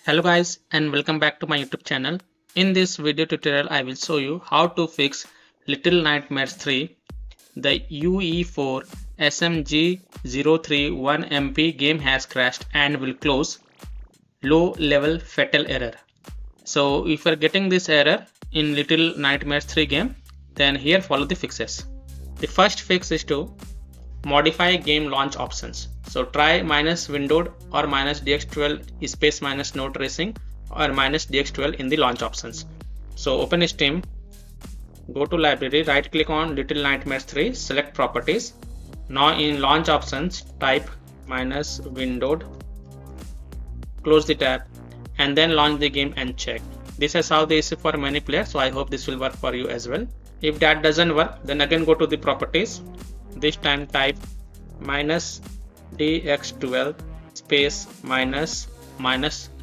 Hello guys and welcome back to my YouTube channel. In this video tutorial I will show you how to fix Little Nightmares 3. The UE4-SMG031MP game has crashed and will close. Low level fatal error. So if you are getting this error in Little Nightmares 3 game, then here follow the fixes. The first fix is to modify game launch options. So try minus windowed or minus dx12 space minus no tracing or minus dx12 in the launch options. So open Steam, go to library, right click on Little Nightmares 3, select properties. Now in launch options type minus windowed, close the tab and then launch the game and check. This has solved the issue for many players, so I hope this will work for you as well. If that doesn't work, then again go to the properties. This time type minus dx12 space minus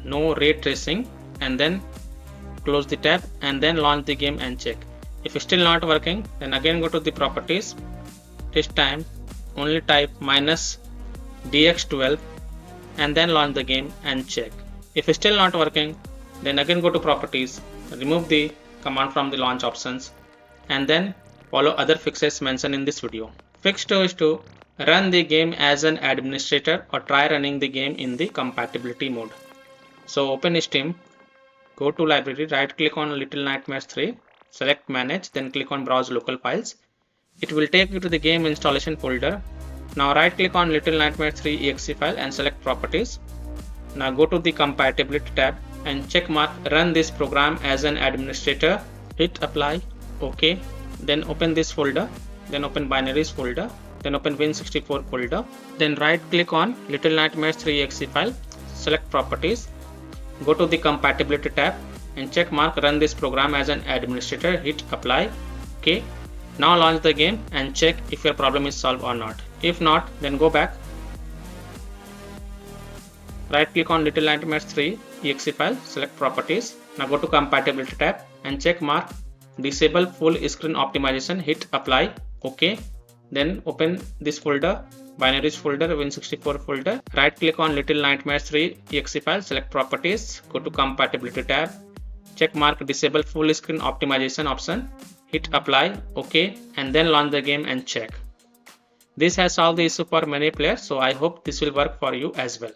no ray tracing and then close the tab and then launch the game and check. If it's still not working, then again go to the properties. This time only type minus dx12 and then launch the game and check. If it's still not working, then again go to properties, remove the command from the launch options and then follow other fixes mentioned in this video. Fix 2 is to run the game as an administrator or try running the game in the compatibility mode. So open Steam, go to library, right click on Little Nightmares 3, select manage, then click on browse local files. It will take you to the game installation folder. Now right click on Little Nightmares 3 exe file and select properties. Now go to the compatibility tab and check mark run this program as an administrator, hit apply, OK. Then open this folder, then open binaries folder, then open Win64 folder, then right click on Little Nightmares 3 exe file, select properties, go to the compatibility tab and check mark run this program as an administrator, hit apply, OK. Now launch the game and check if your problem is solved or not. If not, then go back, right click on Little Nightmares 3 exe file, select properties. Now go to compatibility tab and check mark disable full screen optimization, hit apply, OK. Then open this folder, binaries folder, Win64 folder, right click on Little Nightmares 3 exe file, select properties, go to compatibility tab, check mark disable full screen optimization option, hit apply, OK, and then launch the game and check. This has solved the issue for many players, so I hope this will work for you as well.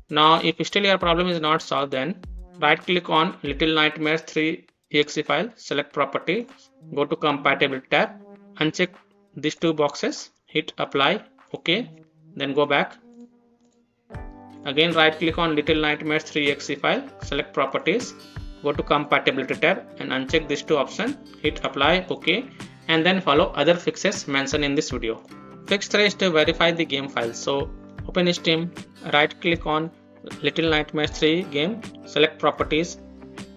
Now if still your problem is not solved, then right click on Little Nightmares 3 exe file, select property, go to compatibility tab, uncheck these two boxes, hit apply, OK, then go back, again right click on Little Nightmares 3 exe file, select properties, go to compatibility tab and uncheck these two options, hit apply, OK, and then follow other fixes mentioned in this video. Fix 3 is to verify the game files. So open Steam, right click on Little Nightmares 3 game, select properties,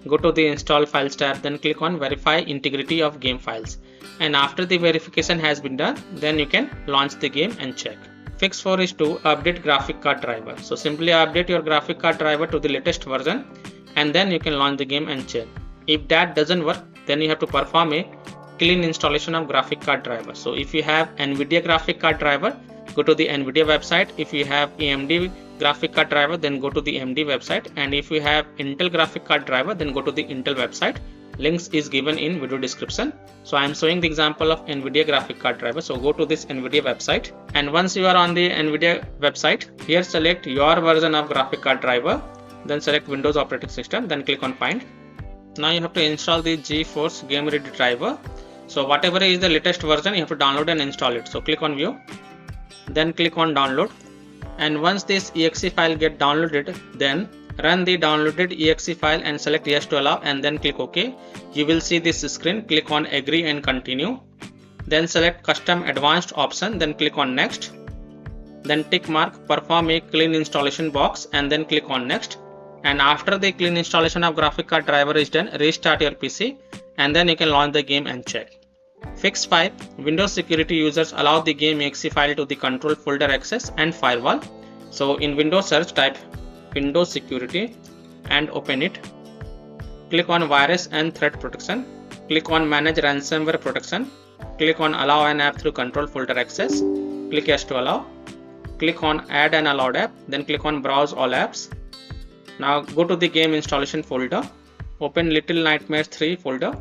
go to the install files tab, then click on verify integrity of game files, and after the verification has been done, then you can launch the game and check. Fix 4 is to update graphic card driver. So simply update your graphic card driver to the latest version and then you can launch the game and check. If that doesn't work, then you have to perform a clean installation of graphic card driver. So if you have NVIDIA graphic card driver, go to the NVIDIA website. If you have AMD graphic card driver, then go to the AMD website, and if you have Intel graphic card driver, then go to the Intel website. Links is given in video description. So I am showing the example of NVIDIA graphic card driver. So go to this NVIDIA website, and once you are on the NVIDIA website, here select your version of graphic card driver, then select Windows operating system, then click on find. Now you have to install the GeForce Game Ready driver. So whatever is the latest version, you have to download and install it. So click on view, then click on download, and once this exe file get downloaded, then run the downloaded exe file and select yes to allow and then click OK. You will see this screen, click on agree and continue, then select custom advanced option, then click on next, then tick mark perform a clean installation box and then click on next. And after the clean installation of graphic card driver is done, restart your PC and then you can launch the game and check. Fix 5. Windows security users allow the game exe file to the control folder access and firewall. So in Windows search type Windows security and open it. Click on virus and threat protection. Click on manage ransomware protection. Click on allow an app through control folder access. Click yes to allow. Click on add an allowed app. Then click on browse all apps. Now go to the game installation folder, open Little Nightmares 3 folder.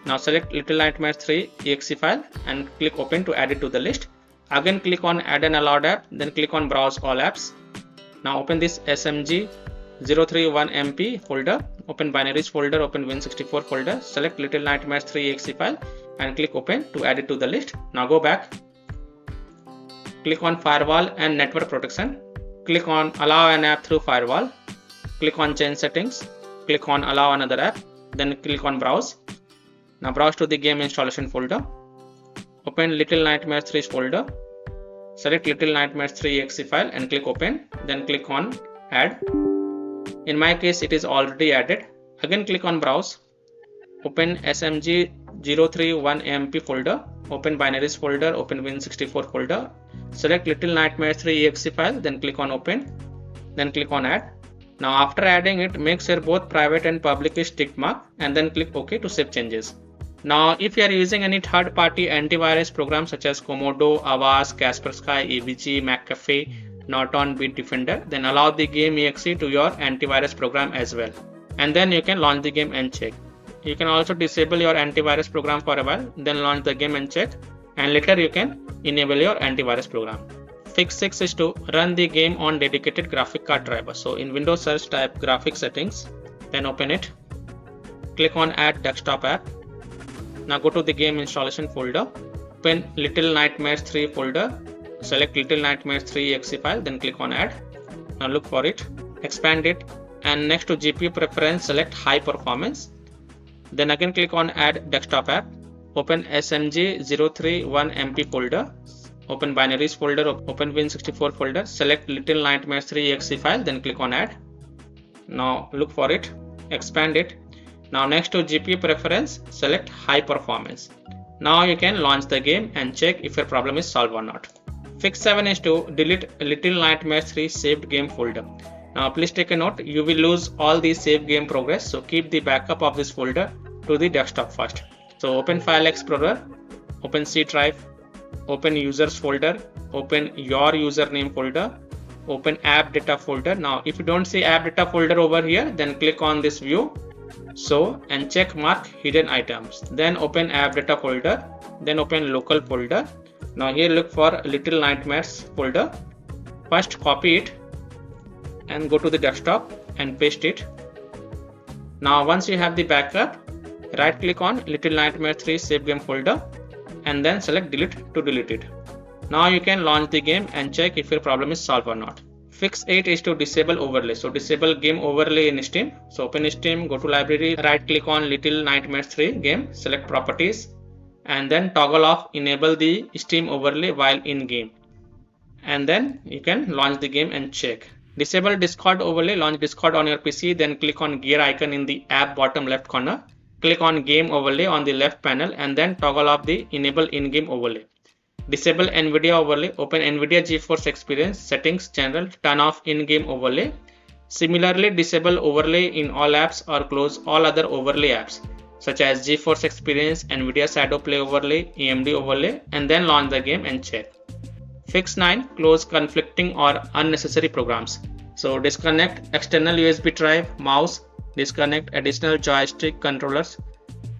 Now select Little Nightmares 3 exe file and click open to add it to the list. Again click on add an allowed app, then click on browse all apps. Now open this SMG031MP folder, open binaries folder, open Win64 folder, select Little Nightmares 3 exe file and click open to add it to the list. Now go back, click on firewall and network protection, click on allow an app through firewall, click on change settings, click on allow another app, then click on browse. Now browse to the game installation folder, open Little Nightmares 3 folder, select Little Nightmares 3 exe file and click open, then click on add. In my case it is already added. Again click on browse, open SMG031MP folder, open binaries folder, open Win64 folder, select Little Nightmares 3 exe file, then click on open, then click on add. Now after adding it, make sure both private and public is tick mark and then click OK to save changes. Now if you are using any third-party antivirus programs such as Komodo, Avast, Kaspersky, AVG, McAfee, Norton, Bitdefender, then allow the game exe to your antivirus program as well. And then you can launch the game and check. You can also disable your antivirus program for a while, then launch the game and check, and later you can enable your antivirus program. Fix 6 is to run the game on dedicated graphic card driver. So in Windows search type graphic settings, then open it, click on add desktop app. Now go to the game installation folder, open Little Nightmares 3 folder, select Little Nightmares 3 exe file, then click on add. Now look for it, expand it, and next to GPU preference select high performance. Then again click on add desktop app, open SMG031MP folder, open binaries folder, open Win64 folder, select Little Nightmares 3 exe file, then click on add. Now look for it, expand it. Now next to GPU preference select high performance. Now you can launch the game and check if your problem is solved or not. Fix 7 is to delete Little Nightmares 3 saved game folder. Now please take a note, you will lose all the saved game progress, so keep the backup of this folder to the desktop first. So open File Explorer, open C drive, open users folder, open your username folder, open app data folder. Now if you don't see app data folder over here, then click on this view, so, and check mark hidden items, then open app data folder, then open local folder. Now here look for Little Nightmares folder, first copy it and go to the desktop and paste it. Now once you have the backup, right click on Little Nightmares 3 save game folder and then select delete to delete it. Now you can launch the game and check if your problem is solved or not. Fix 8 is to disable overlay. So disable game overlay in Steam. So open Steam, go to library, right click on Little Nightmares 3 game, select properties and then toggle off enable the Steam overlay while in game. And then you can launch the game and check. Disable Discord overlay, launch Discord on your PC, then click on gear icon in the app bottom left corner. Click on game overlay on the left panel and then toggle off the enable in-game overlay. Disable NVIDIA overlay, open NVIDIA GeForce Experience, settings, general, turn off in-game overlay. Similarly, disable overlay in all apps or close all other overlay apps such as GeForce Experience, NVIDIA Shadow Play overlay, AMD overlay, and then launch the game and check. Fix 9, close conflicting or unnecessary programs. So disconnect external USB drive, mouse, disconnect additional joystick controllers,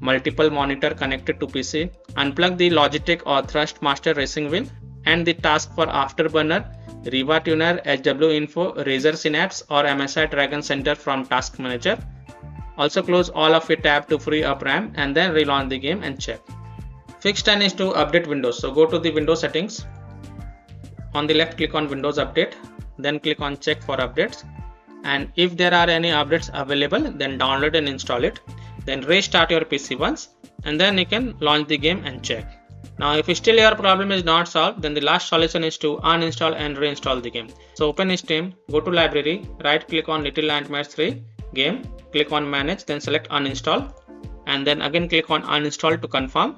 multiple monitor connected to PC, unplug the Logitech or Thrustmaster racing wheel and the task for Afterburner, Riva Tuner, HW Info, Razer Synapse or MSI Dragon Center from Task Manager. Also close all of your tab to free up RAM and then relaunch the game and check. Fix 10 is to update Windows. So go to the Windows settings. On the left click on Windows Update, then click on check for updates, and if there are any updates available then download and install it. Then restart your PC once and then you can launch the game and check. Now if still your problem is not solved, then the last solution is to uninstall and reinstall the game. So open Steam, go to library, right click on Little Nightmares 3 game, click on manage, then select uninstall and then again click on uninstall to confirm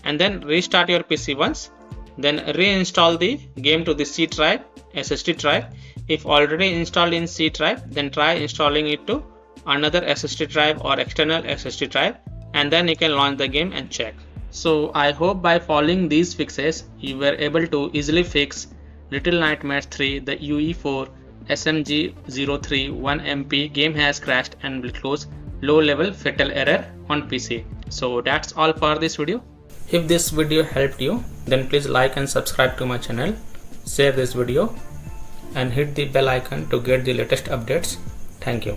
and then restart your PC once. Then reinstall the game to the C drive, SSD drive. If already installed in C drive, then try installing it to another SSD drive or external SSD drive and then you can launch the game and check. So I hope by following these fixes you were able to easily fix Little Nightmares 3, the UE4 UE4-SMG031MP game has crashed and will close low level fatal error on PC. So that's all for this video. If this video helped you, then please like and subscribe to my channel, share this video and hit the bell icon to get the latest updates. Thank you.